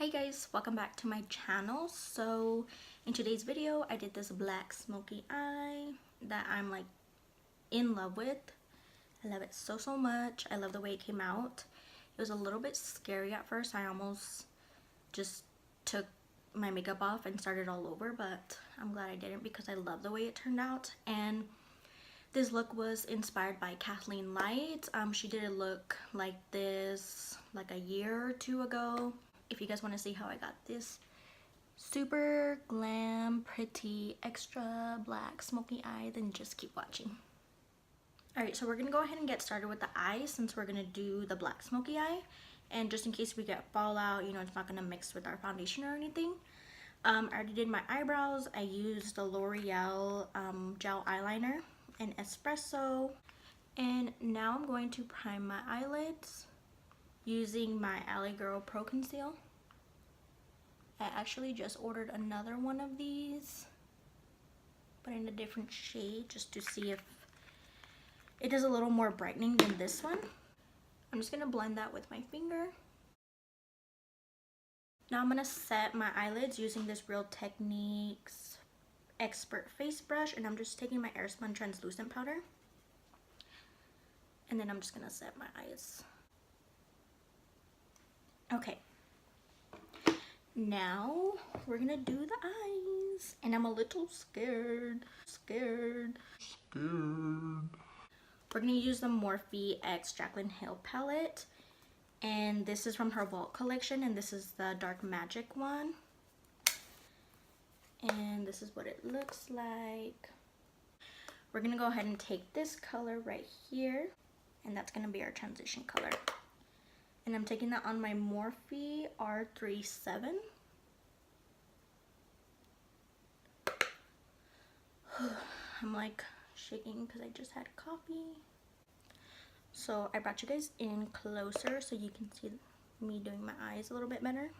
Hi guys, welcome back to my channel. So in today's video I did this black smoky eye that I'm like in love with. I love it so much. I love the way it came out. It was a little bit scary at first. I almost just took my makeup off and started all over, but I'm glad I didn't because I love the way it turned out. And this look was inspired by Kathleen Light. She did a look like this like a year or two ago. If you guys want to see how I got this super glam, pretty, extra black smoky eye, then just keep watching. Alright, so we're going to go ahead and get started with the eye since we're going to do the black smoky eye. And just in case we get fallout, you know, it's not going to mix with our foundation or anything. I already did my eyebrows. I used the L'Oreal gel eyeliner and espresso. And now I'm going to prime my eyelids using my Alley Girl Pro Conceal. I actually just ordered another one of these, but in a different shade, just to see if it does a little more brightening than this one. I'm just gonna blend that with my finger. Now I'm gonna set my eyelids using this Real Techniques Expert Face Brush, and I'm just taking my Airspun translucent powder, and then I'm just gonna set my eyes. Okay, now we're gonna do the eyes, and I'm a little scared. We're gonna use the Morphe X Jaclyn Hill palette, and this is from her Vault collection, and this is the Dark Magic one, and this is what it looks like. We're gonna go ahead and take this color right here, and that's gonna be our transition color. And I'm taking that on my Morphe R37. I'm like shaking because I just had coffee. So I brought you guys in closer so you can see me doing my eyes a little bit better.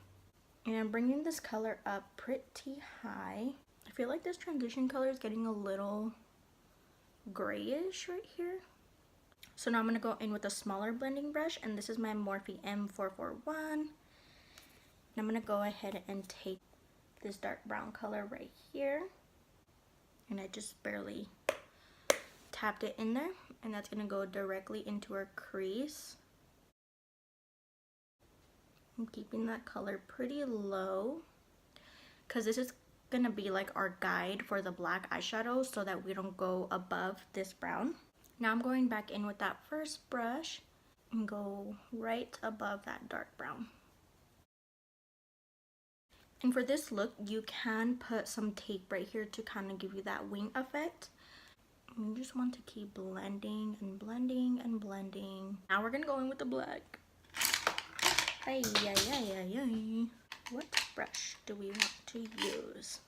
And I'm bringing this color up pretty high. I feel like this transition color is getting a little grayish right here. So now I'm going to go in with a smaller blending brush, and this is my Morphe M441. And I'm going to go ahead and take this dark brown color right here, and I just barely tapped it in there, and that's going to go directly into our crease. I'm keeping that color pretty low because this is going to be like our guide for the black eyeshadow so that we don't go above this brown. Now I'm going back in with that first brush and go right above that dark brown. And for this look, you can put some tape right here to kind of give you that wing effect. You just want to keep blending and blending and blending. Now we're gonna go in with the black. Ay, ay, ay, ay, ay. What brush do we want to use?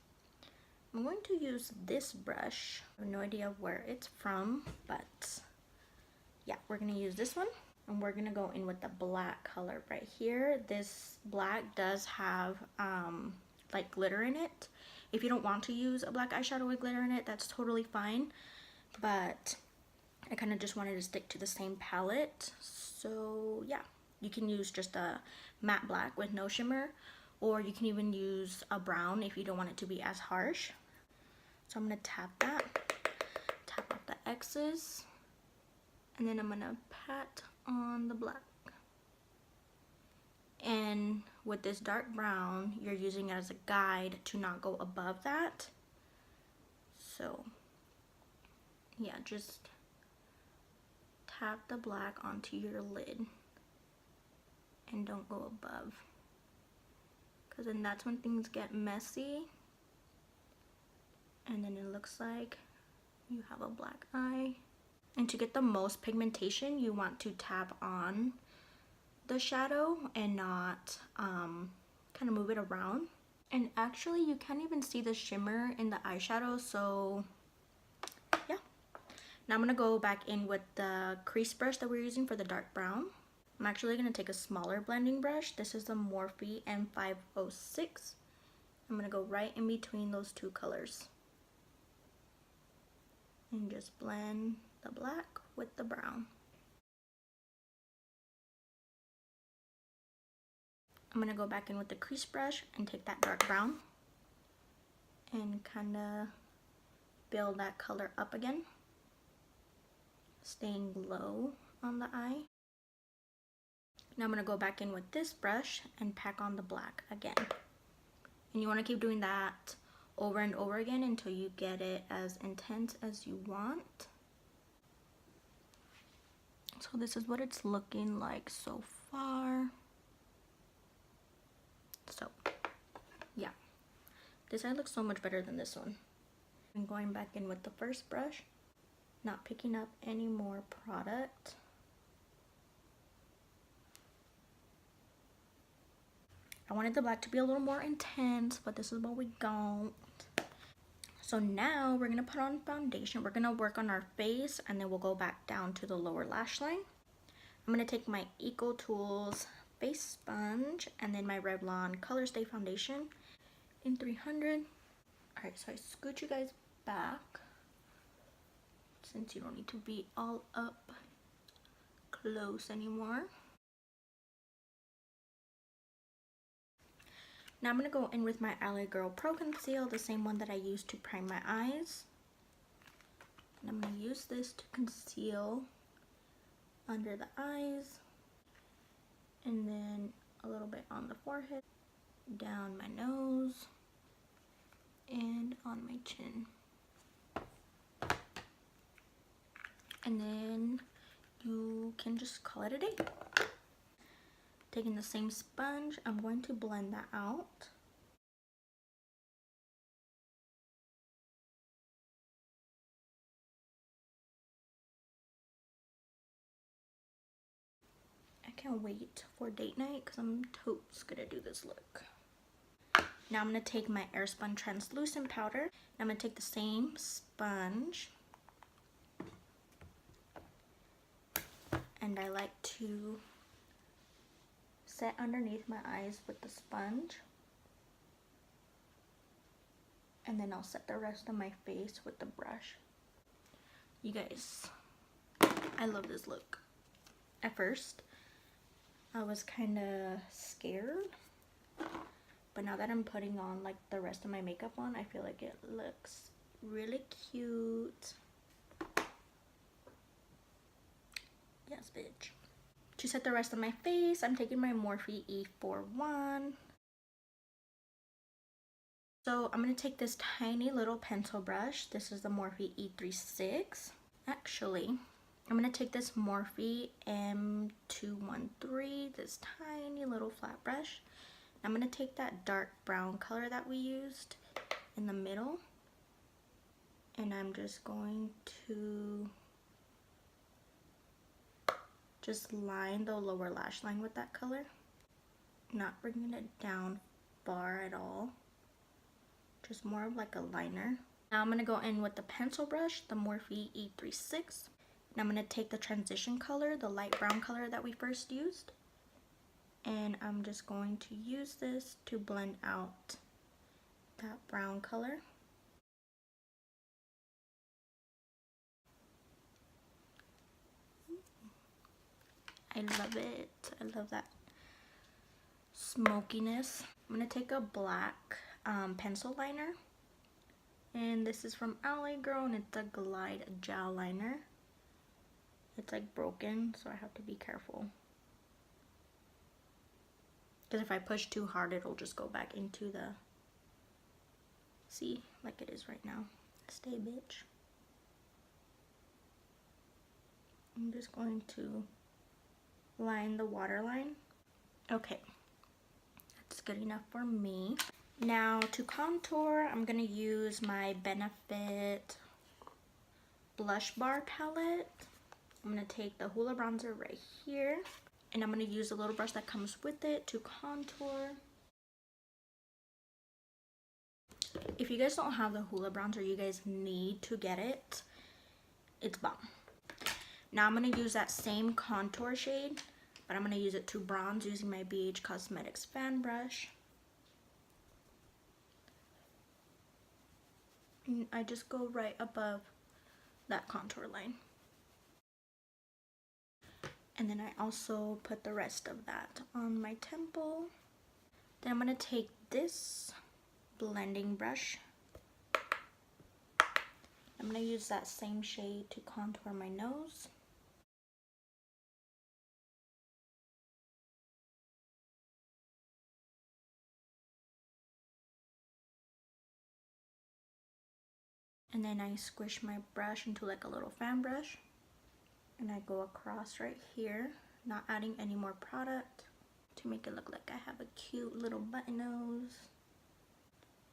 I'm going to use this brush. I have no idea where it's from, but yeah, we're gonna use this one, and we're gonna go in with the black color right here. This black does have like glitter in it. If you don't want to use a black eyeshadow with glitter in it, that's totally fine, but I kind of just wanted to stick to the same palette. So yeah, you can use just a matte black with no shimmer, or you can even use a brown if you don't want it to be as harsh. So I'm going to tap that, tap off the X's, and then I'm going to pat on the black. And with this dark brown, you're using it as a guide to not go above that. So yeah, just tap the black onto your lid and don't go above, because then that's when things get messy. And then it looks like you have a black eye. And to get the most pigmentation, you want to tap on the shadow and not kind of move it around. And actually, you can't even see the shimmer in the eyeshadow, so yeah. Now I'm going to go back in with the crease brush that we're using for the dark brown. I'm actually going to take a smaller blending brush. This is the Morphe M506. I'm going to go right in between those two colors and just blend the black with the brown. I'm going to go back in with the crease brush and take that dark brown and kind of build that color up again, staying low on the eye. Now I'm going to go back in with this brush and pack on the black again. And you want to keep doing that over and over again until you get it as intense as you want. So this is what it's looking like so far. So yeah, this side looks so much better than this one. I'm going back in with the first brush, not picking up any more product. I wanted the black to be a little more intense, but this is what we got. So now we're gonna put on foundation. We're gonna work on our face and then we'll go back down to the lower lash line. I'm gonna take my Eco Tools face sponge and then my Revlon Color Stay foundation in 300. All right, so I scoot you guys back since you don't need to be all up close anymore. Now I'm going to go in with my LA Girl Pro Conceal, the same one that I used to prime my eyes. And I'm going to use this to conceal under the eyes. And then a little bit on the forehead, down my nose, and on my chin. And then you can just call it a day. Taking the same sponge, I'm going to blend that out. I can't wait for date night because I'm totes gonna do this look. Now I'm gonna take my Airspun translucent powder. And I'm gonna take the same sponge, and I like to set underneath my eyes with the sponge, and then I'll set the rest of my face with the brush. You guys, I love this look. At first I was kind of scared, but now that I'm putting on like the rest of my makeup on, I feel like it looks really cute. Yes, bitch. To set the rest of my face, I'm taking my Morphe E41. So I'm going to take this tiny little pencil brush. This is the Morphe E36. Actually, I'm going to take this Morphe M213, this tiny little flat brush. I'm going to take that dark brown color that we used in the middle, and I'm just going to just line the lower lash line with that color, not bringing it down far at all, just more of like a liner. Now I'm going to go in with the pencil brush, the Morphe E36, and I'm going to take the transition color, the light brown color that we first used, and I'm just going to use this to blend out that brown color. I love it. I love that smokiness. I'm going to take a black pencil liner, and this is from LA Girl, and it's a Glide Gel Liner. It's like broken, so I have to be careful, because if I push too hard, it'll just go back into the, see, like it is right now. Stay, bitch. I'm just going to line the waterline. Okay, that's good enough for me. Now to contour, I'm gonna use my Benefit Blush Bar palette. I'm gonna take the Hoola bronzer right here, and I'm gonna use a little brush that comes with it to contour. If you guys don't have the Hoola bronzer, you guys need to get it. It's bomb. Now I'm gonna use that same contour shade, but I'm gonna use it to bronze using my BH Cosmetics fan brush. And I just go right above that contour line. And then I also put the rest of that on my temple. Then I'm going to take this blending brush. I'm going to use that same shade to contour my nose. And then I squish my brush into like a little fan brush. And I go across right here, not adding any more product to make it look like I have a cute little button nose.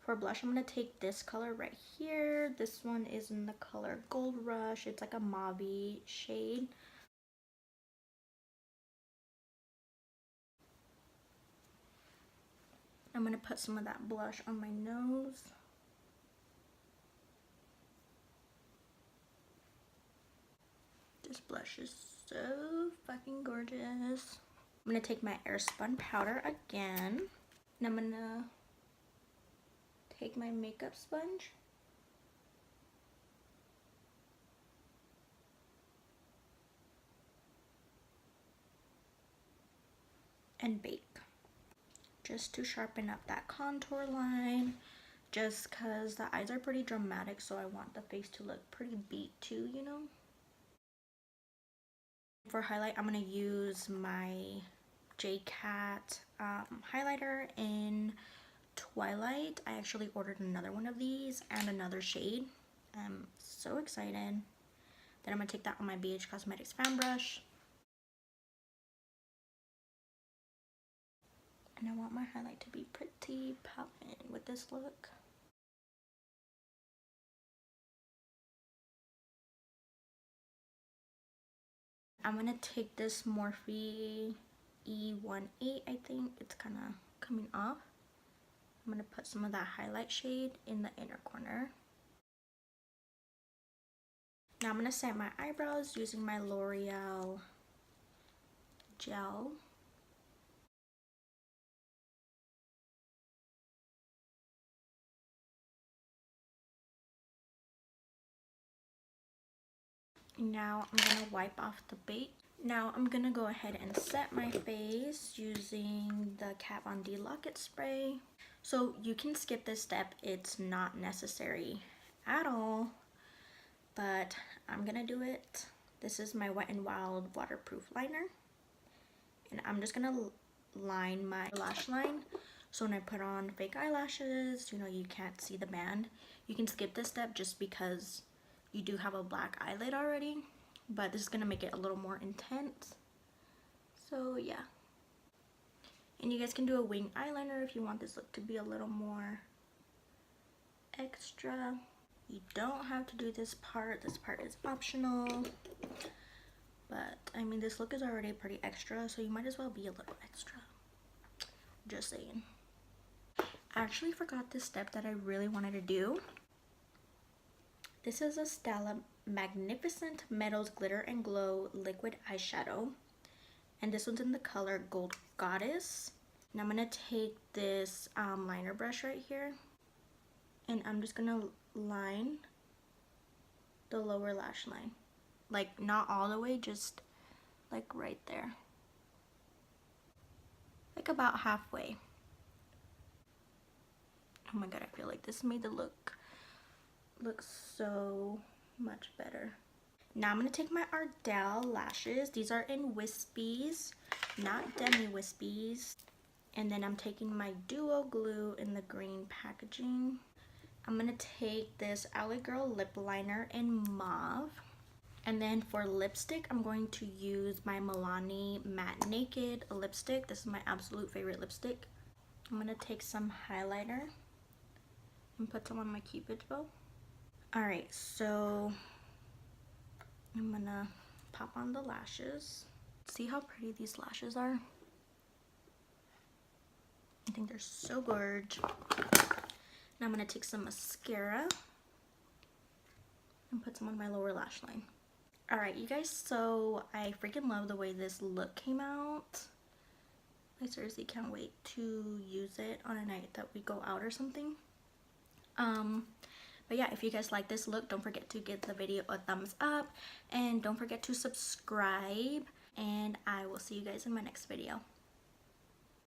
For blush, I'm going to take this color right here. This one is in the color Gold Rush. It's like a mauve shade. I'm going to put some of that blush on my nose. This blush is so fucking gorgeous. I'm going to take my Airspun powder again. And I'm going to take my makeup sponge. And bake. Just to sharpen up that contour line. Just because the eyes are pretty dramatic, so I want the face to look pretty beat too, you know. For highlight, I'm going to use my Jaclyn highlighter in Twilight. I actually ordered another one of these and another shade. I'm so excited. Then I'm going to take that on my BH Cosmetics fan brush. And I want my highlight to be pretty poppin' with this look. I'm going to take this Morphe E18, I think. It's kind of coming off. I'm going to put some of that highlight shade in the inner corner. Now I'm going to set my eyebrows using my L'Oreal gel. Now I'm going to wipe off the bake. Now I'm going to go ahead and set my face using the Kat Von D Lock-It Spray. So you can skip this step. It's not necessary at all. But I'm going to do it. This is my Wet n Wild waterproof liner. And I'm just going to line my lash line. So when I put on fake eyelashes, you know, you can't see the band. You can skip this step just because you do have a black eyelid already, but this is gonna make it a little more intense. So yeah. And you guys can do a wing eyeliner if you want this look to be a little more extra. You don't have to do this part. This part is optional. But I mean, this look is already pretty extra, so you might as well be a little extra. Just saying. I actually forgot this step that I really wanted to do. This is a Stella Magnificent Metals Glitter and Glow Liquid Eyeshadow. And this one's in the color Gold Goddess. And I'm going to take this liner brush right here. And I'm just going to line the lower lash line. Like, not all the way, just like right there. Like about halfway. Oh my god, I feel like this made the look so much better. Now I'm going to take my Ardell lashes. These are in wispies, not demi wispies. And then I'm taking my Duo Glue in the green packaging. I'm going to take this Alley Girl lip liner in mauve. And then for lipstick, I'm going to use my Milani Matte Naked lipstick. This is my absolute favorite lipstick. I'm going to take some highlighter and put some on my cupid's bow. Alright, so I'm gonna pop on the lashes. See how pretty these lashes are? I think they're so gorgeous. Now I'm gonna take some mascara and put some on my lower lash line. Alright, you guys, so I freaking love the way this look came out. I seriously can't wait to use it on a night that we go out or something. But yeah, if you guys like this look, don't forget to give the video a thumbs up and don't forget to subscribe, and I will see you guys in my next video.